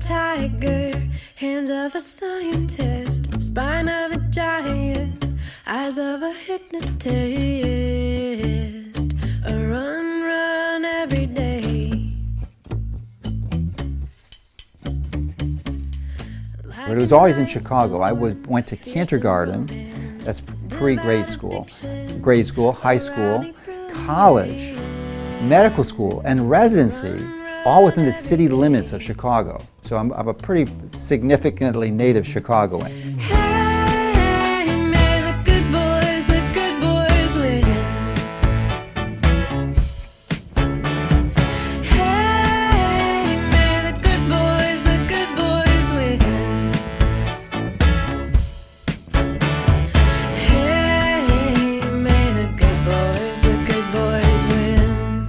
tiger, hands of a scientist, spine of a giant, eyes of a hypnotist. A run, run every day. But it was always in Chicago. I went to kindergarten, that's pre-grade school, grade school, high school, college, medical school, and residency, all within the city limits of Chicago. So I'm a pretty significantly native Chicagoan. Hey, may the good boys win. Hey, may the good boys win. Hey, may the good boys win.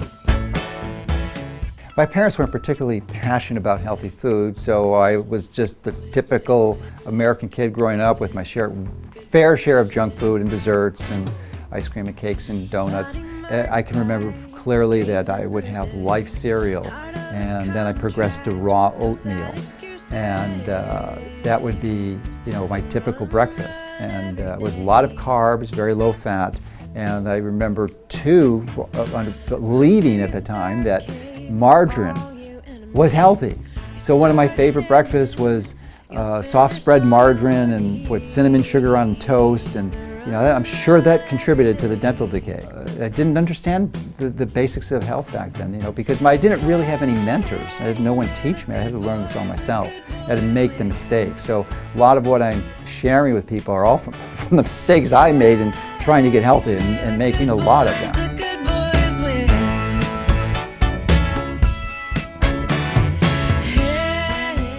My parents weren't particularly passionate about healthy food, so I was just the typical American kid growing up with my fair share of junk food and desserts and ice cream and cakes and donuts. I can remember clearly that I would have Life cereal, and then I progressed to raw oatmeal, and that would be, my typical breakfast. And it was a lot of carbs, very low fat, and I remember believing at the time that margarine was healthy. So one of my favorite breakfasts was soft spread margarine and put cinnamon sugar on toast, and I'm sure that contributed to the dental decay. I didn't understand the basics of health back then, because I didn't really have any mentors. I had no one teach me. I had to learn this all myself. I had to make the mistakes. So a lot of what I'm sharing with people are all from the mistakes I made in trying to get healthy and making a lot of them.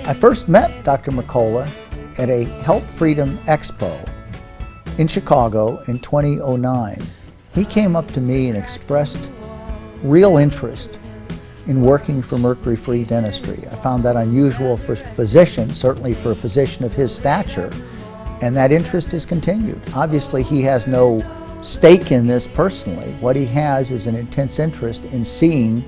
I first met Dr. Mercola at a Health Freedom Expo in Chicago in 2009. He came up to me and expressed real interest in working for mercury-free dentistry. I found that unusual for physicians, certainly for a physician of his stature, and that interest has continued. Obviously, he has no stake in this personally. What he has is an intense interest in seeing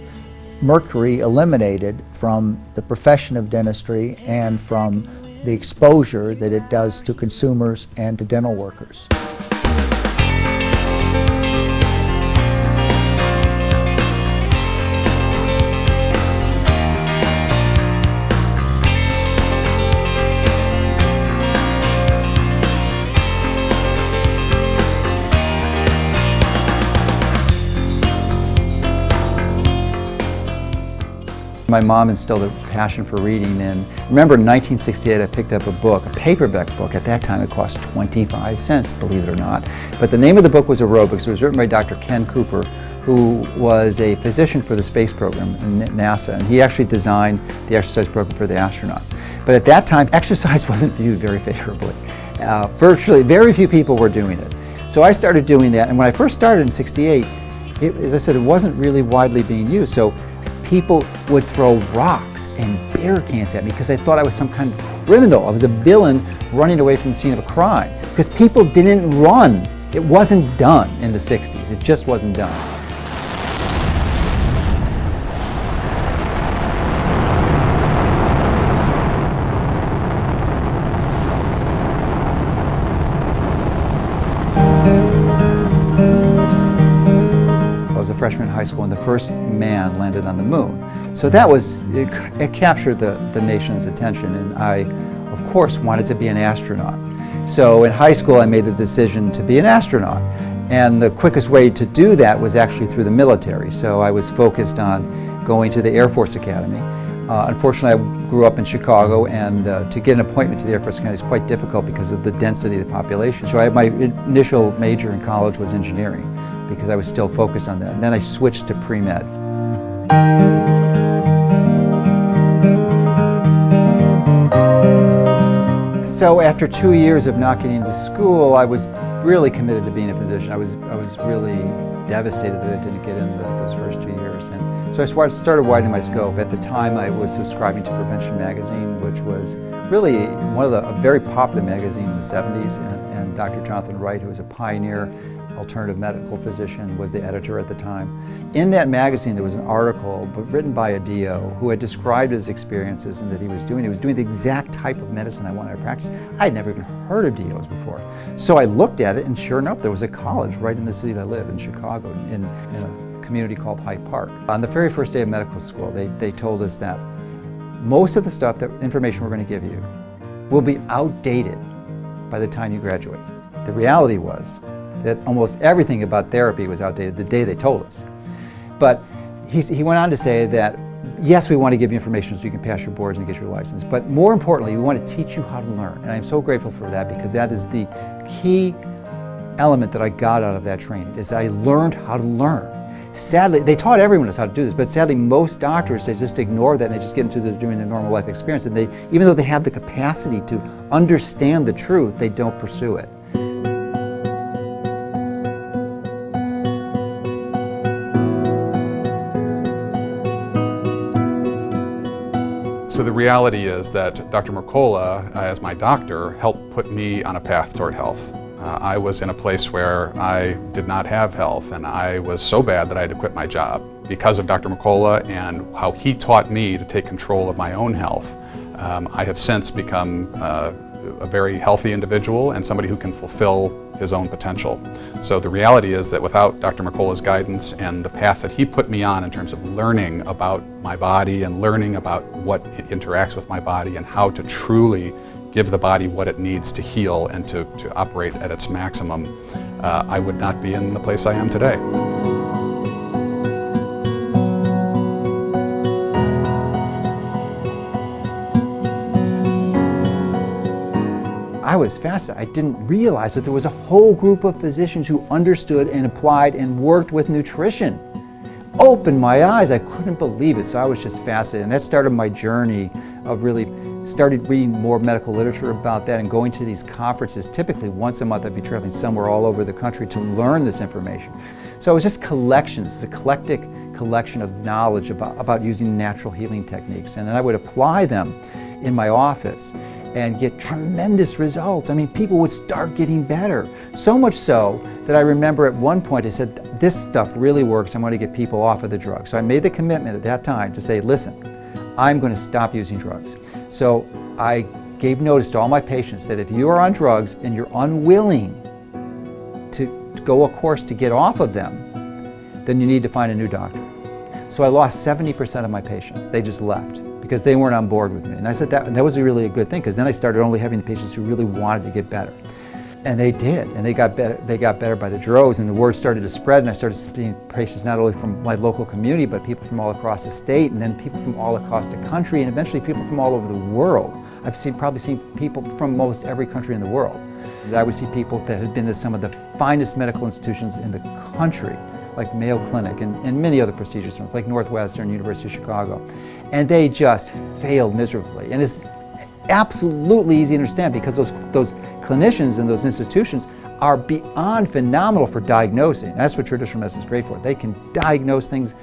mercury eliminated from the profession of dentistry and from the exposure that it does to consumers and to dental workers. My mom instilled a passion for reading, and remember in 1968 I picked up a book, a paperback book. At that time it cost 25 cents, believe it or not. But the name of the book was Aerobics. It was written by Dr. Ken Cooper, who was a physician for the space program in NASA, and he actually designed the exercise program for the astronauts. But at that time, exercise wasn't viewed very favorably. Virtually, very few people were doing it. So I started doing that, and when I first started in '68, as I said, it wasn't really widely being used. So people would throw rocks and beer cans at me because they thought I was some kind of criminal. I was a villain running away from the scene of a crime. Because people didn't run. It wasn't done in the 60s. It just wasn't done. I was a freshman in high school and the first man landed on the moon. So that it captured the nation's attention, and I, of course, wanted to be an astronaut. So in high school I made the decision to be an astronaut, and the quickest way to do that was actually through the military. So I was focused on going to the Air Force Academy. Unfortunately, I grew up in Chicago, and to get an appointment to the Air Force Academy is quite difficult because of the density of the population. So my initial major in college was engineering, because I was still focused on that. And then I switched to pre-med. So after 2 years of not getting into school, I was really committed to being a physician. I was really devastated that I didn't get in those first 2 years. And so I started widening my scope. At the time, I was subscribing to Prevention magazine, which was really a very popular magazine in the 70s. And Dr. Jonathan Wright, who was a pioneer alternative medical physician, was the editor at the time. In that magazine, there was an article written by a DO who had described his experiences and that he was doing the exact type of medicine I wanted to practice. I had never even heard of DOs before. So I looked at it, and sure enough, there was a college right in the city that I live, in Chicago, in a community called Hyde Park. On the very first day of medical school, they told us that most of the stuff, that information we're going to give you, will be outdated by the time you graduate. The reality was that almost everything about therapy was outdated the day they told us. But he went on to say that, yes, we want to give you information so you can pass your boards and get your license, but more importantly, we want to teach you how to learn. And I'm so grateful for that, because that is the key element that I got out of that training, is I learned how to learn. Sadly, they taught everyone else how to do this, but sadly most doctors, they just ignore that and they just get into doing their normal life experience, and even though they have the capacity to understand the truth, they don't pursue it. So the reality is that Dr. Mercola, as my doctor, helped put me on a path toward health. I was in a place where I did not have health, and I was so bad that I had to quit my job. Because of Dr. Mercola and how he taught me to take control of my own health, I have since become a very healthy individual and somebody who can fulfill his own potential. So the reality is that without Dr. Mercola's guidance and the path that he put me on in terms of learning about my body and learning about what interacts with my body and how to truly give the body what it needs to heal and to operate at its maximum, I would not be in the place I am today. I was fascinated. I didn't realize that there was a whole group of physicians who understood and applied and worked with nutrition. Opened my eyes. I couldn't believe it. So I was just fascinated. And that started my journey of really started reading more medical literature about that and going to these conferences. Typically once a month I'd be traveling somewhere all over the country to learn this information. So it was just collections, it's a eclectic collection of knowledge about using natural healing techniques. And then I would apply them in my office and get tremendous results. I mean, people would start getting better. So much so that I remember at one point I said, this stuff really works, I'm going to get people off of the drugs. So I made the commitment at that time to say, listen, I'm going to stop using drugs. So I gave notice to all my patients that if you are on drugs and you're unwilling to go a course to get off of them, then you need to find a new doctor. So I lost 70% of my patients. They just left because they weren't on board with me. And I said that was really a good thing, because then I started only having the patients who really wanted to get better. And they did, and they got better by the droves, and the word started to spread, and I started seeing patients not only from my local community, but people from all across the state, and then people from all across the country, and eventually people from all over the world. I've probably seen people from almost every country in the world. I would see people that had been to some of the finest medical institutions in the country, like Mayo Clinic and many other prestigious ones, like Northwestern, University of Chicago, and they just failed miserably. And it's absolutely easy to understand, because those clinicians in those institutions are beyond phenomenal for diagnosing. That's what traditional medicine is great for. They can diagnose things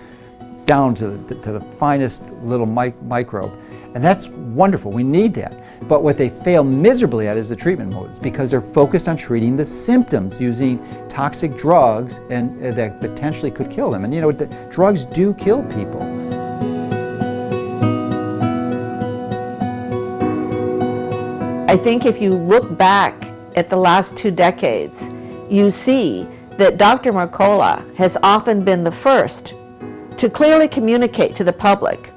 down to the finest little microbe, and that's wonderful. We need that. But what they fail miserably at is the treatment modes, because they're focused on treating the symptoms using toxic drugs and that potentially could kill them. And you know, drugs do kill people. I think if you look back at the last 2 decades, you see that Dr. Mercola has often been the first to clearly communicate to the public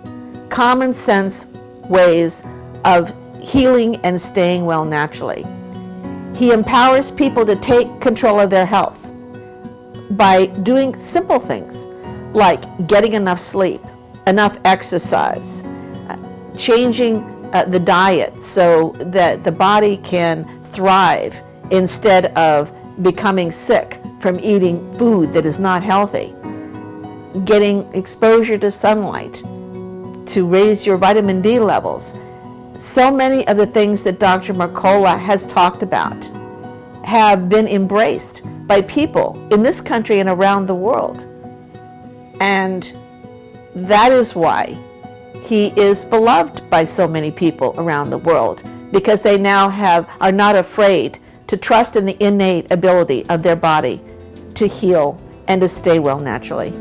common sense ways of healing and staying well naturally. He empowers people to take control of their health by doing simple things like getting enough sleep, enough exercise, changing the diet so that the body can thrive instead of becoming sick from eating food that is not healthy. Getting exposure to sunlight to raise your vitamin D levels. So many of the things that Dr. Mercola has talked about have been embraced by people in this country and around the world. And that is why he is beloved by so many people around the world, because they now are not afraid to trust in the innate ability of their body to heal and to stay well naturally.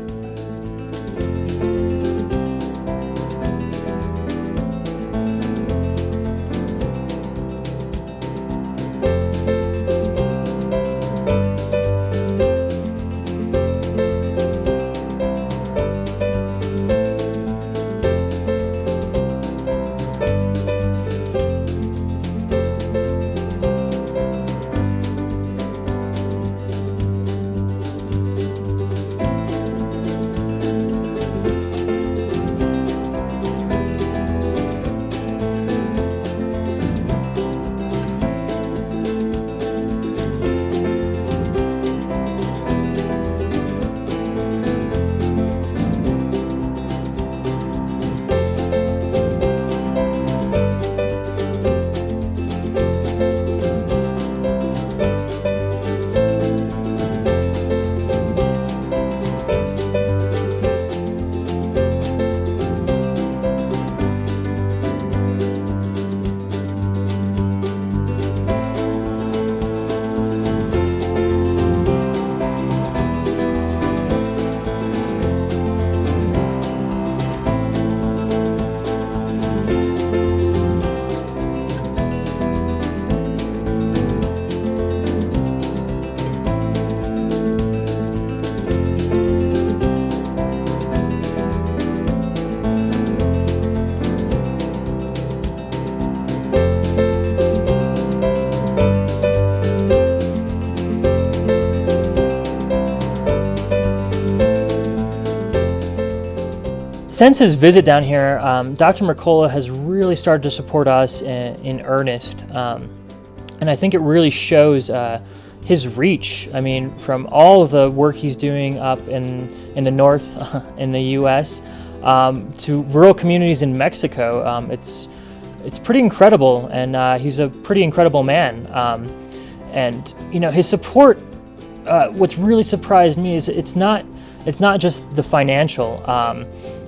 Since his visit down here, Dr. Mercola has really started to support us in earnest, and I think it really shows his reach. I mean, from all of the work he's doing up in the north in the U.S. To rural communities in Mexico, it's pretty incredible, and he's a pretty incredible man. And you know, his support. What's really surprised me is it's not just the financial.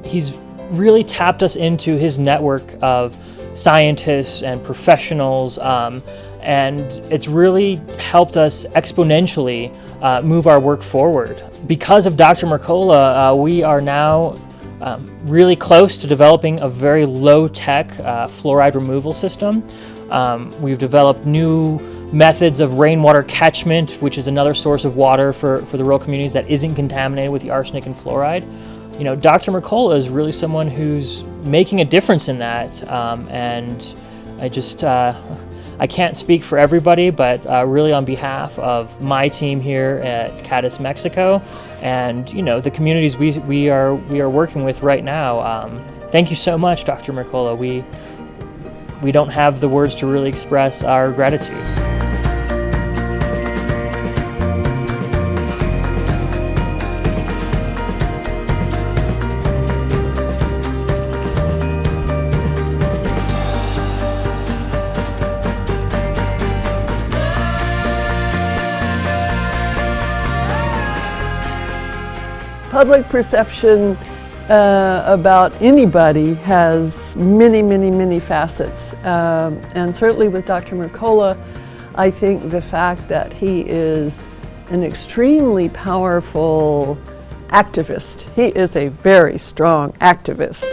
He's really tapped us into his network of scientists and professionals, and it's really helped us exponentially move our work forward. Because of Dr. Mercola, we are now really close to developing a very low-tech fluoride removal system. We've developed new methods of rainwater catchment, which is another source of water for the rural communities that isn't contaminated with the arsenic and fluoride. You know, Dr. Mercola is really someone who's making a difference in that, and I just I can't speak for everybody, but really on behalf of my team here at Cadiz, Mexico, and you know, the communities we are working with right now. Thank you so much, Dr. Mercola. We don't have the words to really express our gratitude. Public perception about anybody has many facets, and certainly with Dr. Mercola, I think the fact that he is an extremely powerful activist. He is a very strong activist.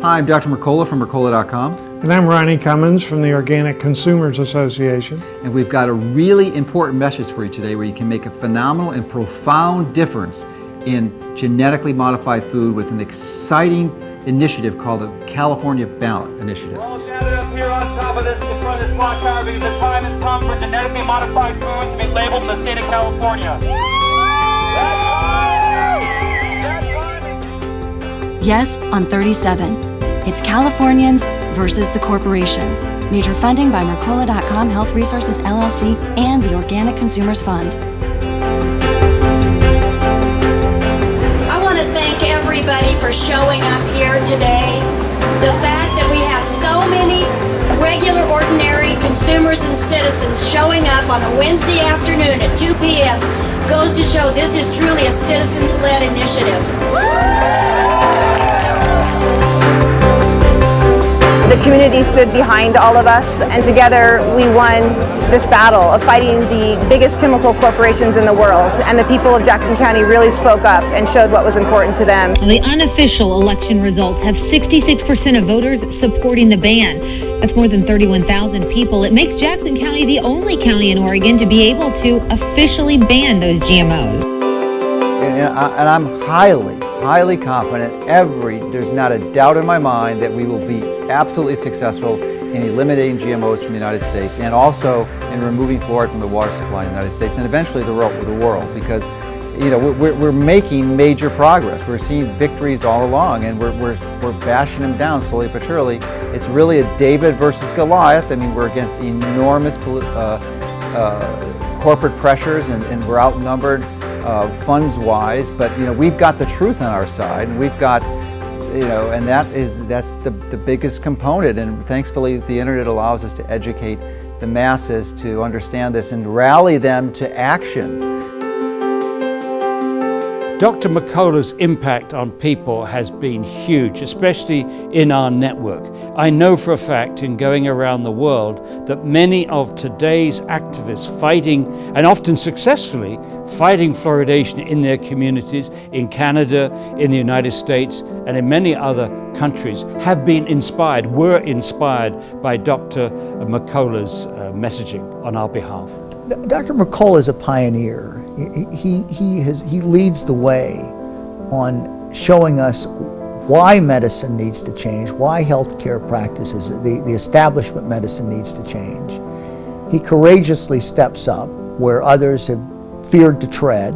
Hi, I'm Dr. Mercola from Mercola.com. And I'm Ronnie Cummins from the Organic Consumers Association. And we've got a really important message for you today where you can make a phenomenal and profound difference in genetically modified food with an exciting initiative called the California Ballot Initiative. We're all gathered up here on top of this in front of this clock tower because the time has come for genetically modified foods to be labeled in the state of California. Yes, on 37. It's Californians versus the corporations. Major funding by Mercola.com Health Resources LLC and the Organic Consumers Fund. I want to thank everybody for showing up here today. The fact that we have so many regular, ordinary consumers and citizens showing up on a Wednesday afternoon at 2 p.m. goes to show this is truly a citizens-led initiative. The community stood behind all of us, and together we won this battle of fighting the biggest chemical corporations in the world, and the people of Jackson County really spoke up and showed what was important to them. The unofficial election results have 66% of voters supporting the ban. That's more than 31,000 people. It makes Jackson County the only county in Oregon to be able to officially ban those GMOs. And I'm highly confident, there's not a doubt in my mind that we will be absolutely successful in eliminating GMOs from the United States, and also in removing fluoride from the water supply in the United States, and eventually the world, because we're making major progress. We're seeing victories all along, and we're bashing them down slowly but surely. It's really a David versus Goliath. I mean, we're against enormous corporate pressures, and we're outnumbered funds-wise, but we've got the truth on our side, and we've got, and that's the biggest component. And thankfully, the internet allows us to educate the masses to understand this and rally them to action. Dr. Mercola's impact on people has been huge, especially in our network. I know for a fact, in going around the world, that many of today's activists fighting, and often successfully, fighting fluoridation in their communities, in Canada, in the United States, and in many other countries, were inspired by Dr. Mercola's messaging on our behalf. Dr. Mercola is a pioneer. He leads the way on showing us why medicine needs to change, why healthcare practices, the establishment medicine needs to change. He courageously steps up where others have feared to tread.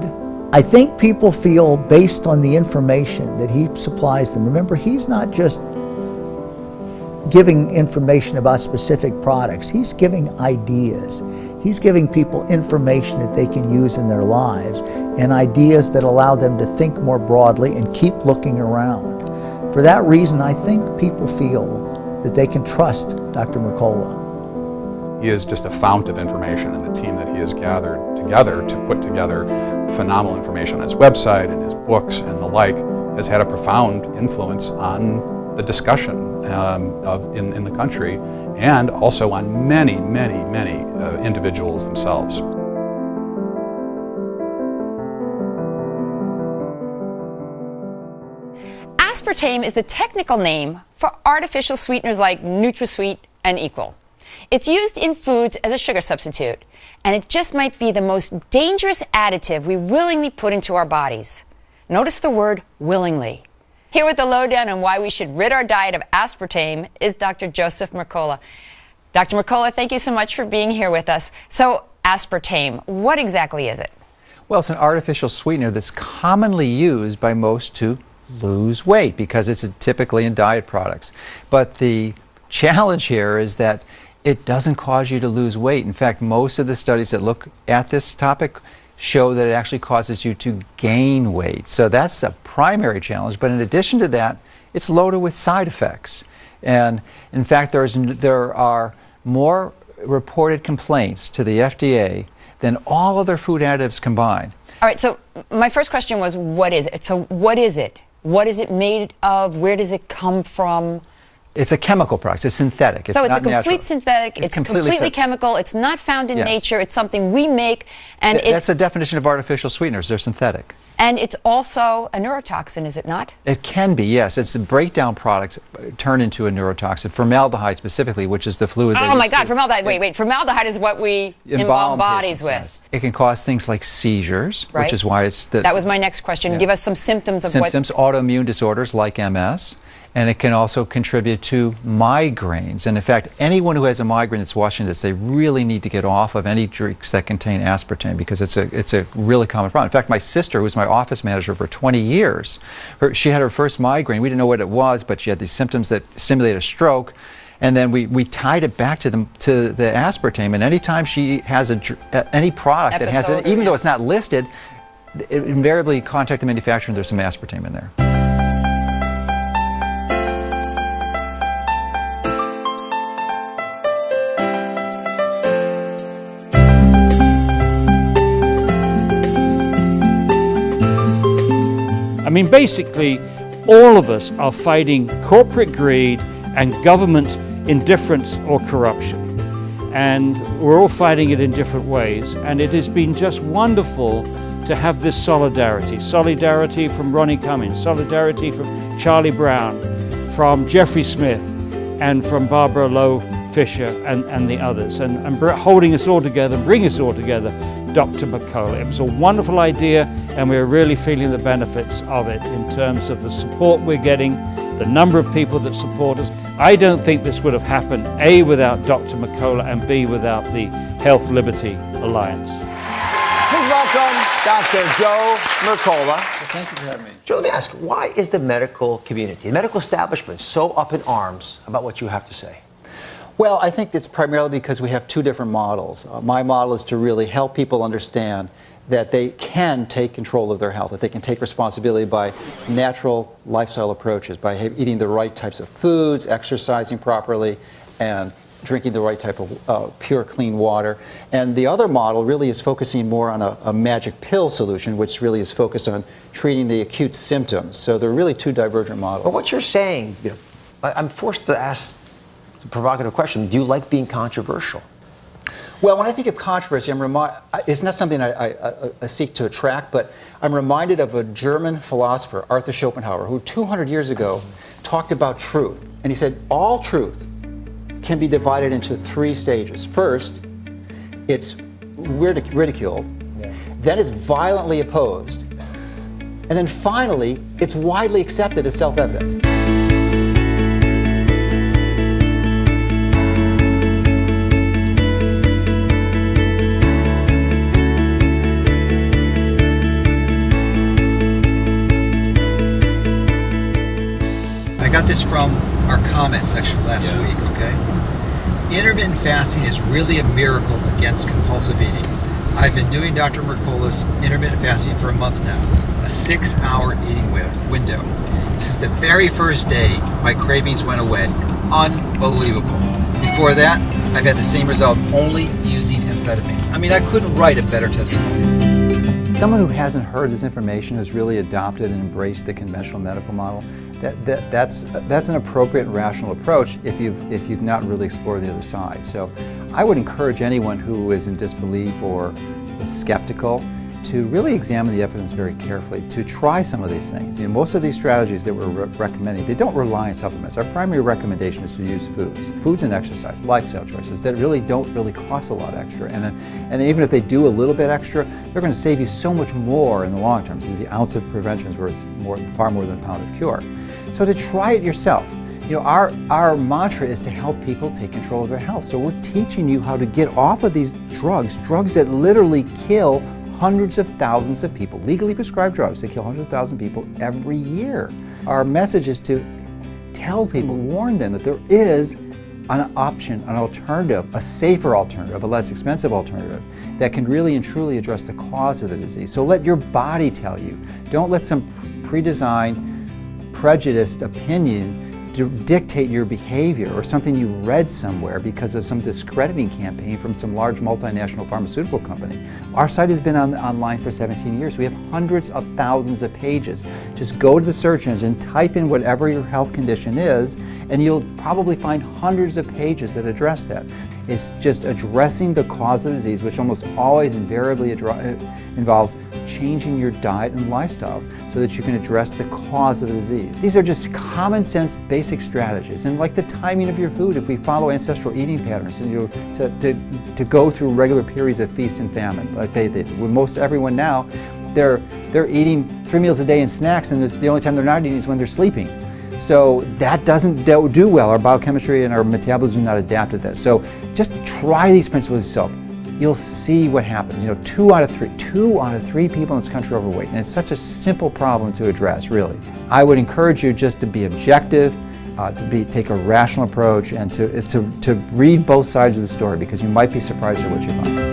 I think people feel, based on the information that he supplies them, remember, he's not just giving information about specific products, he's giving ideas. He's giving people information that they can use in their lives, and ideas that allow them to think more broadly and keep looking around. For that reason, I think people feel that they can trust Dr. Mercola. He is just a fount of information, and the team that he has gathered together to put together phenomenal information on his website and his books and the like has had a profound influence on the discussion in the country, and also on many individuals themselves. Aspartame is the technical name for artificial sweeteners like NutraSweet and Equal. It's used in foods as a sugar substitute, and it just might be the most dangerous additive we willingly put into our bodies. Notice the word willingly. Here with the lowdown on why we should rid our diet of aspartame is Dr. Joseph Mercola. Dr. Mercola, thank you so much for being here with us. So, aspartame, what exactly is it? Well, it's an artificial sweetener that's commonly used by most to lose weight because it's typically in diet products. But the challenge here is that it doesn't cause you to lose weight. In fact, most of the studies that look at this topic show that it actually causes you to gain weight. So that's the primary challenge. But in addition to that, it's loaded with side effects. And in fact, there are more reported complaints to the FDA than all other food additives combined. All right, so my first question was, what is it? So what is it? What is it made of? Where does it come from? It's a chemical product. It's synthetic. So it's not a complete natural. synthetic. It's completely chemical. It's not found in nature. It's something we make, and that's the definition of artificial sweeteners. They're synthetic. And it's also a neurotoxin, is it not? It can be, yes. It's the breakdown products turn into a neurotoxin. Formaldehyde specifically, which is the fluid. Oh my God, formaldehyde! Wait. Formaldehyde is what we embalm bodies with. Yes. It can cause things like seizures, which is why it's that was my next question. Give us some symptoms of autoimmune disorders like MS. And it can also contribute to migraines. And in fact, anyone who has a migraine that's watching this, they really need to get off of any drinks that contain aspartame because it's a really common problem. In fact, my sister, who was my office manager for 20 years, she had her first migraine. We didn't know what it was, but she had these symptoms that simulated a stroke. And then we tied it back to the aspartame. And anytime she has any product that has it, even though it's not listed, it invariably contact the manufacturer and there's some aspartame in there. I mean, basically, all of us are fighting corporate greed and government indifference or corruption. And we're all fighting it in different ways, and it has been just wonderful to have this solidarity. Solidarity from Ronnie Cummings, solidarity from Charlie Brown, from Jeffrey Smith, and from Barbara Lowe Fisher and the others, and holding us all together, bringing us all together, Dr. Mercola. It was a wonderful idea, and we're really feeling the benefits of it in terms of the support we're getting, the number of people that support us. I don't think this would have happened, A, without Dr. Mercola, and B, without the Health Liberty Alliance. Please welcome Dr. Joe Mercola. Thank you for having me. Joe, let me ask, why is the medical community, the medical establishment, so up in arms about what you have to say? Well, I think it's primarily because we have two different models. My model is to really help people understand that they can take control of their health, that they can take responsibility by natural lifestyle approaches, by eating the right types of foods, exercising properly, and drinking the right type of pure, clean water. And the other model really is focusing more on a magic pill solution, which really is focused on treating the acute symptoms. So they're really two divergent models. But what you're saying, I'm forced to ask the provocative question, do you like being controversial? Well, when I think of controversy, it's not something I seek to attract, but I'm reminded of a German philosopher, Arthur Schopenhauer, who 200 years ago talked about truth. And he said, all truth can be divided into three stages. First, it's ridiculed, then it's violently opposed, and then finally, it's widely accepted as self-evident. I got this from our comment section last week, okay? Intermittent fasting is really a miracle against compulsive eating. I've been doing Dr. Mercola's intermittent fasting for a month now, a 6-hour eating window. Since the very first day, my cravings went away. Unbelievable. Before that, I've had the same result only using amphetamines. I mean, I couldn't write a better testimonial. Someone who hasn't heard this information has really adopted and embraced the conventional medical model. That's an appropriate and rational approach if you've not really explored the other side. So I would encourage anyone who is in disbelief or is skeptical to really examine the evidence very carefully, to try some of these things. Most of these strategies that we're recommending, they don't rely on supplements. Our primary recommendation is to use foods and exercise, lifestyle choices that don't cost a lot extra. And even if they do a little bit extra, they're going to save you so much more in the long term, since the ounce of prevention is worth far more than a pound of cure. So to try it yourself. Our mantra is to help people take control of their health. So we're teaching you how to get off of these drugs that literally kill hundreds of thousands of people, legally prescribed drugs that kill hundreds of thousands of people every year. Our message is to tell people, warn them that there is an option, an alternative, a safer alternative, a less expensive alternative that can really and truly address the cause of the disease. So let your body tell you. Don't let some pre-designed, prejudiced opinion dictate your behavior, or something you read somewhere because of some discrediting campaign from some large multinational pharmaceutical company. Our site has been online for 17 years. We have hundreds of thousands of pages. Just go to the search engine, type in whatever your health condition is, and you'll probably find hundreds of pages that address that. It's just addressing the cause of disease, which almost always invariably involves changing your diet and lifestyles so that you can address the cause of the disease. These are just common sense basic strategies. And like the timing of your food, if we follow ancestral eating patterns and to go through regular periods of feast and famine, like they did. With most everyone now, they're eating 3 meals a day and snacks, and it's the only time they're not eating is when they're sleeping. So that doesn't do well. Our biochemistry and our metabolism are not adapted to that. So just try these principles yourself. You'll see what happens. 2 out of 3 people in this country are overweight, and it's such a simple problem to address, really. I would encourage you just to be objective, take a rational approach, and to read both sides of the story, because you might be surprised at what you find.